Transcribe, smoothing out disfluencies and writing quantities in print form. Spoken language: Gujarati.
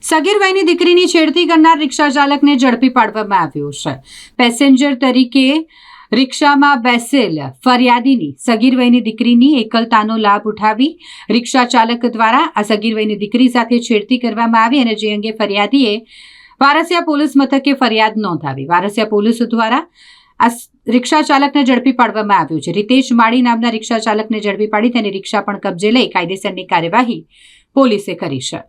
સગીર વયની દીકરીની છેડતી કરનાર રિક્ષા ચાલકને ઝડપી પાડવામાં આવ્યો છે. પેસેન્જર તરીકે રિક્ષામાં બેસેલ ફરિયાદીની સગીર વયની દીકરીની એકલતાનો લાભ ઉઠાવી રિક્ષા ચાલક દ્વારા આ સગીર વયની દીકરી સાથે છેડતી કરવામાં આવી અને જે અંગે ફરિયાદીએ વારસિયા પોલીસ મથકે ફરિયાદ નોંધાવી. વારસિયા પોલીસ દ્વારા આ રિક્ષા ચાલકને ઝડપી પાડવામાં આવ્યો છે. રીતેશ માળી નામના રિક્ષા ચાલકને ઝડપી પાડી તેની રિક્ષા પણ કબજે લઈ કાયદેસરની કાર્યવાહી પોલીસે કરી છે.